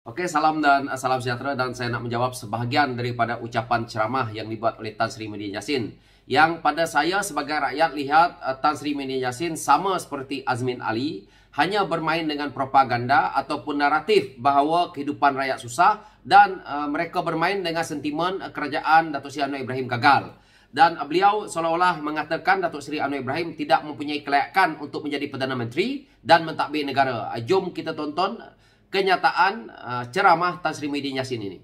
Oke, salam dan salam sejahtera, dan saya nak menjawab sebahagian daripada ucapan ceramah yang dibuat oleh Tan Sri Muhyiddin Yassin. Yang pada saya sebagai rakyat lihat Tan Sri Muhyiddin Yassin sama seperti Azmin Ali, hanya bermain dengan propaganda ataupun naratif bahawa kehidupan rakyat susah, dan mereka bermain dengan sentimen kerajaan Datuk Seri Anwar Ibrahim gagal. Dan beliau seolah-olah mengatakan Datuk Seri Anwar Ibrahim tidak mempunyai kelayakan untuk menjadi Perdana Menteri dan mentadbir negara. Jom kita tonton kenyataan ceramah Tan Sri Muhyiddin Yassin ini.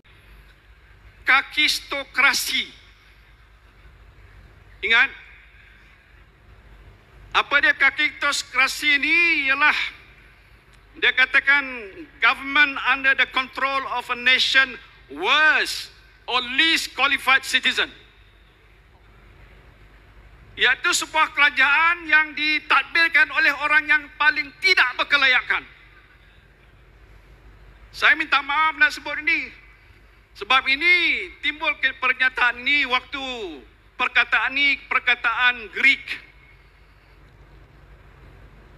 Kakistokrasi. Ingat, apa dia kakistokrasi ini? Ialah dia katakan government under the control of a nation worst or least qualified citizen. Iaitu sebuah kerajaan yang ditadbirkan oleh orang yang paling tidak berkelayakan. Saya minta maaf nak sebut ini. Sebab ini timbul pernyataan ini waktu perkataan ini perkataan Greek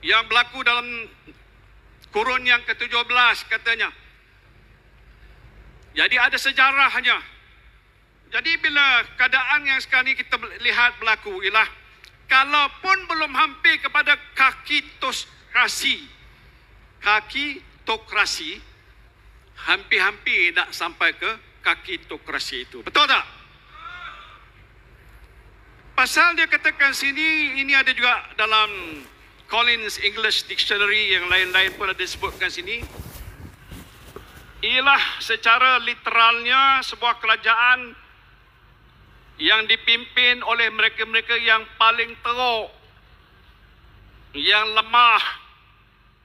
yang berlaku dalam kurun yang ke-17 katanya. Jadi ada sejarahnya. Jadi bila keadaan yang sekarang ini kita lihat berlaku ialah kalaupun belum hampir kepada kakitokrasi, hampir-hampir nak sampai ke kakitokrasi itu. Betul tak? Pasal dia katakan sini, ini ada juga dalam Collins English Dictionary, yang lain-lain pun ada disebutkan sini. Ialah secara literalnya sebuah kerajaan yang dipimpin oleh mereka-mereka yang paling teruk, yang lemah.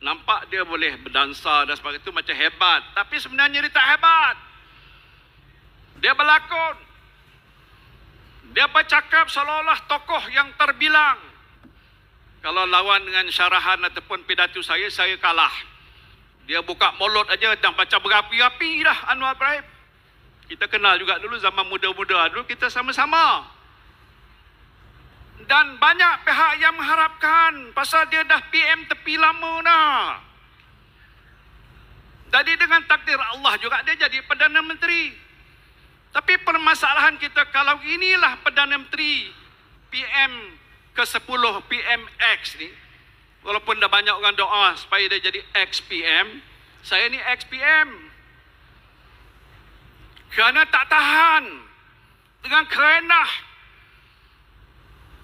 Nampak dia boleh berdansa dan sebagainya, itu macam hebat. Tapi sebenarnya dia tak hebat. Dia berlakon. Dia bercakap seolah-olah tokoh yang terbilang. Kalau lawan dengan syarahan ataupun pidato saya kalah. Dia buka mulut aja dan baca berapi-api dah Anwar Ibrahim. Kita kenal juga dulu zaman muda-muda dulu, kita sama-sama. Dan banyak pihak yang mengharapkan pasal dia dah PM tepi lama dah. Jadi dengan takdir Allah juga dia jadi Perdana Menteri. Tapi permasalahan kita, kalau inilah Perdana Menteri PM ke-10 PMX ni, walaupun dah banyak orang doa supaya dia jadi ex-PM, saya ni ex-PM. Kerana tak tahan dengan kerenah,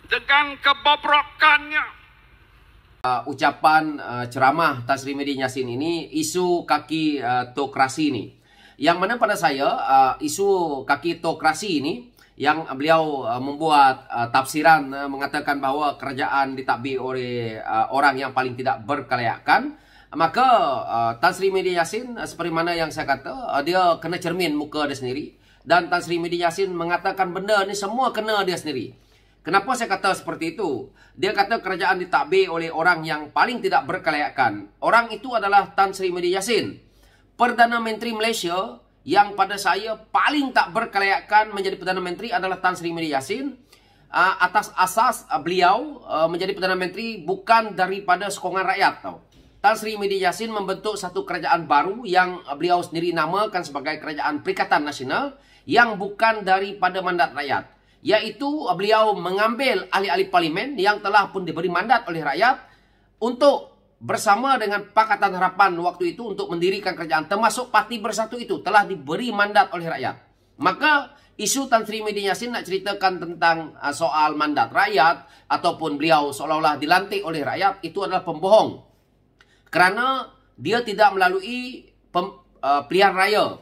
dengan kebobrokannya. Ucapan ceramah Tan Sri Muhyiddin Yassin ini isu kakitokrasi ini. Yang mana pada saya isu kakitokrasi ini yang beliau membuat tafsiran mengatakan bahawa kerajaan ditadbir oleh orang yang paling tidak berkelayakan. Maka Tan Sri Muhyiddin Yassin seperti mana yang saya kata, dia kena cermin muka dia sendiri. Dan Tan Sri Muhyiddin Yassin mengatakan benda ni semua kena dia sendiri. Kenapa saya kata seperti itu? Dia kata kerajaan ditadbir oleh orang yang paling tidak berkelayakan. Orang itu adalah Tan Sri Muhyiddin Yassin, Perdana Menteri Malaysia yang pada saya paling tak berkelayakan menjadi Perdana Menteri adalah Tan Sri Muhyiddin Yassin. Atas asas beliau menjadi Perdana Menteri bukan daripada sokongan rakyat tau. Tan Sri Muhyiddin Yassin membentuk satu kerajaan baru yang beliau sendiri namakan sebagai Kerajaan Perikatan Nasional yang bukan daripada mandat rakyat. Iaitu beliau mengambil ahli-ahli parlimen yang telah pun diberi mandat oleh rakyat untuk bersama dengan Pakatan Harapan waktu itu untuk mendirikan kerajaan, termasuk Parti Bersatu itu telah diberi mandat oleh rakyat. Maka isu Tan Sri Muhyiddin Yassin nak ceritakan tentang soal mandat rakyat ataupun beliau seolah-olah dilantik oleh rakyat, itu adalah pembohong. Kerana dia tidak melalui pilihan raya.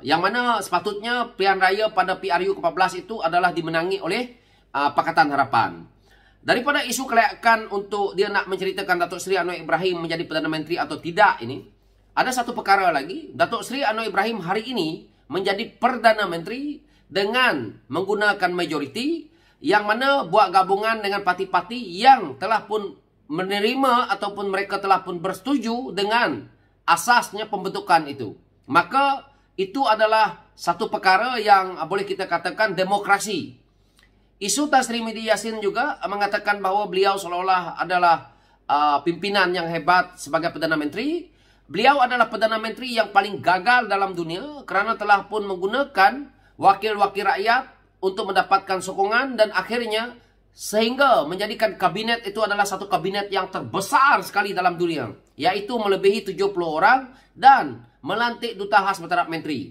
Yang mana sepatutnya pilihan raya pada PRU ke-14 itu adalah dimenangi oleh Pakatan Harapan. Daripada isu kelayakan untuk dia nak menceritakan Datuk Seri Anwar Ibrahim menjadi Perdana Menteri atau tidak ini, ada satu perkara lagi. Datuk Seri Anwar Ibrahim hari ini menjadi Perdana Menteri dengan menggunakan majoriti, yang mana buat gabungan dengan parti-parti yang telah pun menerima ataupun mereka telah pun bersetuju dengan asasnya pembentukan itu. Maka itu adalah satu perkara yang boleh kita katakan demokrasi. Isu Tan Sri Muhyiddin Yassin juga mengatakan bahawa beliau seolah-olah adalah pimpinan yang hebat sebagai Perdana Menteri. Beliau adalah Perdana Menteri yang paling gagal dalam dunia kerana telah pun menggunakan wakil-wakil rakyat untuk mendapatkan sokongan dan akhirnya sehingga menjadikan kabinet itu adalah satu kabinet yang terbesar sekali dalam dunia, yaitu melebihi 70 orang dan melantik duta khas Perdana Menteri.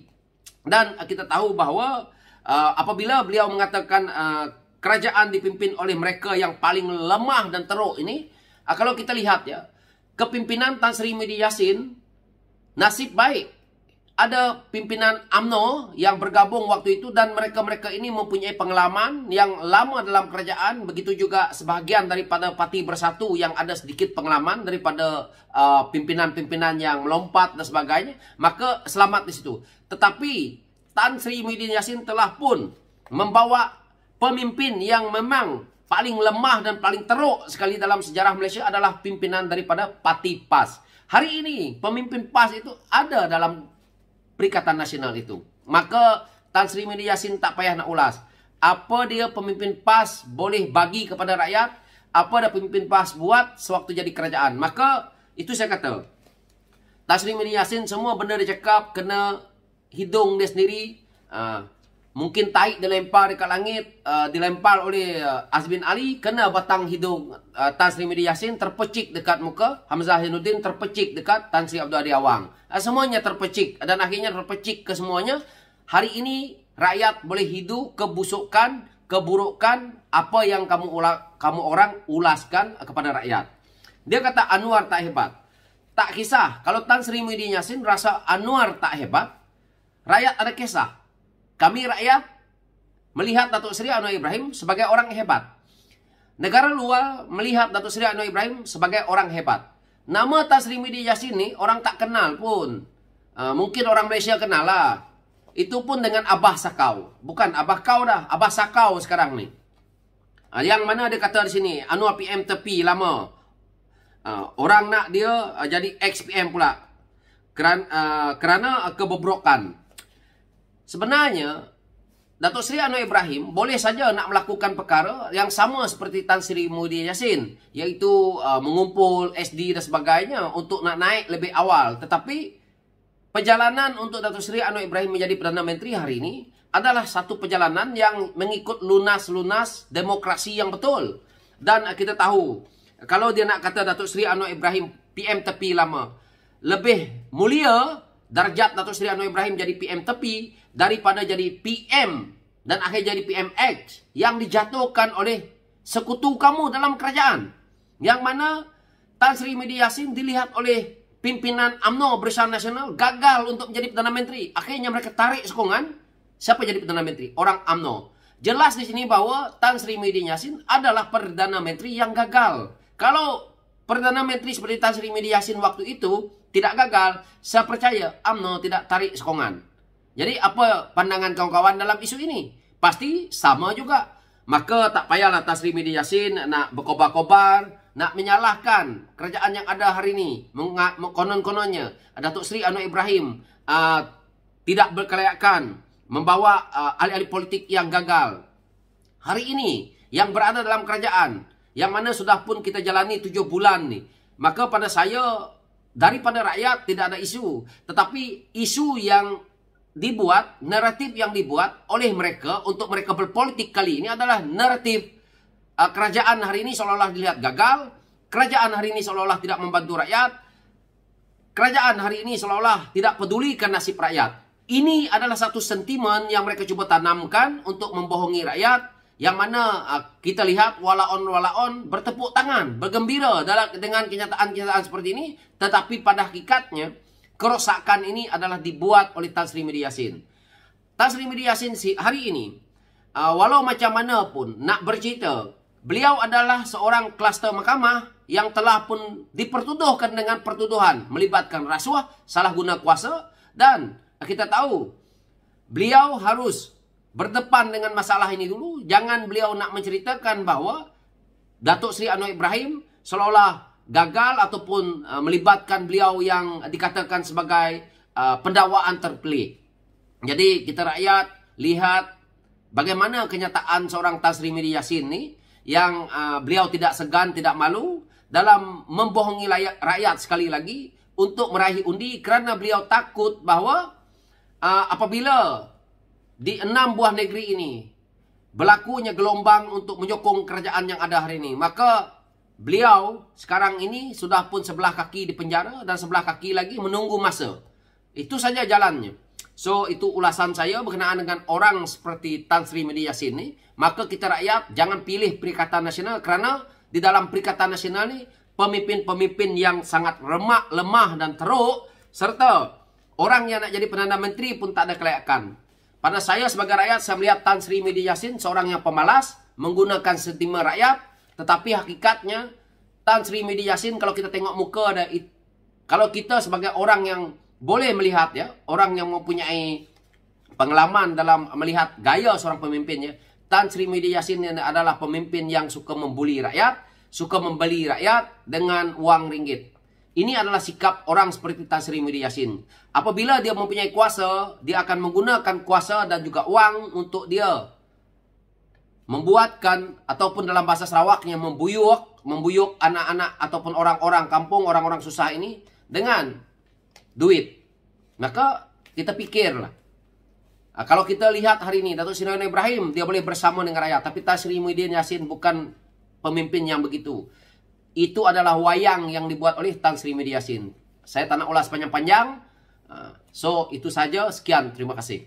Dan kita tahu bahawa apabila beliau mengatakan kerajaan dipimpin oleh mereka yang paling lemah dan teruk ini, kalau kita lihat ya, kepimpinan Tan Sri Muhyiddin Yassin, nasib baik ada pimpinan UMNO yang bergabung waktu itu dan mereka-mereka ini mempunyai pengalaman yang lama dalam kerajaan. Begitu juga sebahagian daripada Parti Bersatu yang ada sedikit pengalaman daripada pimpinan-pimpinan yang melompat dan sebagainya. Maka selamat di situ. Tetapi Tan Sri Muhyiddin Yassin telah pun membawa pemimpin yang memang paling lemah dan paling teruk sekali dalam sejarah Malaysia adalah pimpinan daripada Parti PAS. Hari ini pemimpin PAS itu ada dalam Perikatan Nasional itu. Maka Tan Sri Muhyiddin Yassin tak payah nak ulas. Apa dia pemimpin PAS boleh bagi kepada rakyat, apa dia pemimpin PAS buat sewaktu jadi kerajaan. Maka itu saya kata, Tan Sri Muhyiddin Yassin semua benda dia cakap kena hidung dia sendiri. Mungkin taik dilempar dekat langit, dilempar oleh Azmin Ali, kena batang hidung Tan Sri Muhyiddin Yassin terpecik dekat muka Hamzah Zainuddin, terpecik dekat Tan Sri Abdul Hadi Awang. Semuanya terpecik dan akhirnya terpecik ke semuanya. Hari ini rakyat boleh hidup kebusukan, keburukan apa yang kamu orang ulaskan kepada rakyat. Dia kata Anwar tak hebat. Tak kisah, kalau Tan Sri Muhyiddin Yassin rasa Anwar tak hebat, rakyat ada kisah. Kami rakyat melihat Datuk Seri Anwar Ibrahim sebagai orang hebat. Negara luar melihat Datuk Seri Anwar Ibrahim sebagai orang hebat. Nama Tan Sri Muhyiddin Yassin ni orang tak kenal pun. Mungkin orang Malaysia kenal lah. Itu pun dengan Abah Sakau. Bukan Abah Kau dah, Abah Sakau sekarang ni. Yang mana dia kata di sini, Anwar PM tepi lama. Orang nak dia jadi ex-PM pula. Kerana kebobrokan. Sebenarnya, Datuk Seri Anwar Ibrahim boleh saja nak melakukan perkara yang sama seperti Tan Sri Muhyiddin Yassin, iaitu mengumpul SD dan sebagainya untuk nak naik lebih awal. Tetapi perjalanan untuk Datuk Seri Anwar Ibrahim menjadi Perdana Menteri hari ini adalah satu perjalanan yang mengikut lunas-lunas demokrasi yang betul. Dan kita tahu, kalau dia nak kata Datuk Seri Anwar Ibrahim PM tepi lama, lebih mulia darjat Datuk Seri Anwar Ibrahim jadi PM tepi daripada jadi PM dan akhir jadi PMX yang dijatuhkan oleh sekutu kamu dalam kerajaan. Yang mana Tan Sri Muhyiddin Yassin dilihat oleh pimpinan UMNO Barisan Nasional gagal untuk menjadi Perdana Menteri. Akhirnya mereka tarik sokongan. Siapa jadi Perdana Menteri? Orang UMNO. Jelas di sini bahawa Tan Sri Muhyiddin Yassin adalah Perdana Menteri yang gagal. Kalau Perdana Menteri seperti Tan Sri Muhyiddin Yassin waktu itu tidak gagal, saya percaya UMNO tidak tarik sokongan. Jadi apa pandangan kawan-kawan dalam isu ini? Pasti sama juga. Maka tak payahlah Tan Sri Muhyiddin Yassin nak berkobar-kobar, nak menyalahkan kerajaan yang ada hari ini. Konon-kononnya Datuk Seri Anwar Ibrahim tidak berkelayakan, membawa ahli-ahli politik yang gagal. Hari ini yang berada dalam kerajaan, yang mana sudah pun kita jalani 7 bulan ni. Maka pada saya, daripada rakyat tidak ada isu. Tetapi isu yang dibuat, naratif yang dibuat oleh mereka untuk mereka berpolitik kali ini adalah naratif kerajaan hari ini seolah-olah dilihat gagal. Kerajaan hari ini seolah-olah tidak membantu rakyat. Kerajaan hari ini seolah-olah tidak pedulikan nasib rakyat. Ini adalah satu sentimen yang mereka cuba tanamkan untuk membohongi rakyat. Yang mana kita lihat walaon-walaon bertepuk tangan, bergembira dengan kenyataan-kenyataan seperti ini. Tetapi pada hakikatnya, kerosakan ini adalah dibuat oleh Tan Sri Muhyiddin Yassin. Tan Sri Muhyiddin Yassin hari ini, walau macam mana pun nak bercerita, beliau adalah seorang kluster mahkamah yang telah pun dipertuduhkan dengan pertuduhan melibatkan rasuah, salah guna kuasa. Dan kita tahu, beliau harus berdepan dengan masalah ini dulu. Jangan beliau nak menceritakan bahawa Datuk Seri Anwar Ibrahim seolah-olah gagal ataupun melibatkan beliau yang dikatakan sebagai pendakwaan terpelik. Jadi kita rakyat lihat bagaimana kenyataan seorang Tan Sri Muhyiddin Yassin ni, yang beliau tidak segan, tidak malu dalam membohongi rakyat sekali lagi. untuk meraih undi kerana beliau takut bahawa apabila di 6 buah negeri ini berlakunya gelombang untuk menyokong kerajaan yang ada hari ini, maka beliau sekarang ini sudah pun sebelah kaki di penjara dan sebelah kaki lagi menunggu masa. Itu saja jalannya. So, itu ulasan saya berkenaan dengan orang seperti Tan Sri Medi Yassin ni. Maka kita rakyat jangan pilih Perikatan Nasional kerana di dalam Perikatan Nasional ni pemimpin-pemimpin yang sangat lemah dan teruk, serta orang yang nak jadi Perdana Menteri pun tak ada kelayakan. Pada saya sebagai rakyat, saya melihat Tan Sri Medi Yassin seorang yang pemalas, menggunakan sentimen rakyat, tetapi hakikatnya Tan Sri Medi Yassin, kalau kita tengok muka ada, kalau kita sebagai orang yang boleh melihat, ya, orang yang mempunyai pengalaman dalam melihat gaya seorang pemimpinnya, Tan Sri Medi Yassin adalah pemimpin yang suka membuli rakyat, suka membeli rakyat dengan wang ringgit. Ini adalah sikap orang seperti Tan Sri Medi Yassin. Apabila dia mempunyai kuasa, dia akan menggunakan kuasa dan juga wang untuk dia membuatkan, ataupun dalam bahasa Sarawaknya membuyuk anak-anak ataupun orang-orang kampung, orang-orang susah ini dengan duit. Maka kita fikirlah. Kalau kita lihat hari ini Datuk Seri Anwar Ibrahim, dia boleh bersama dengan rakyat, tapi Tan Sri Medi Yassin bukan pemimpin yang begitu. Itu adalah wayang yang dibuat oleh Tan Sri Medi Yassin. Saya tak nak ulas panjang-panjang. So, itu saja. Sekian. Terima kasih.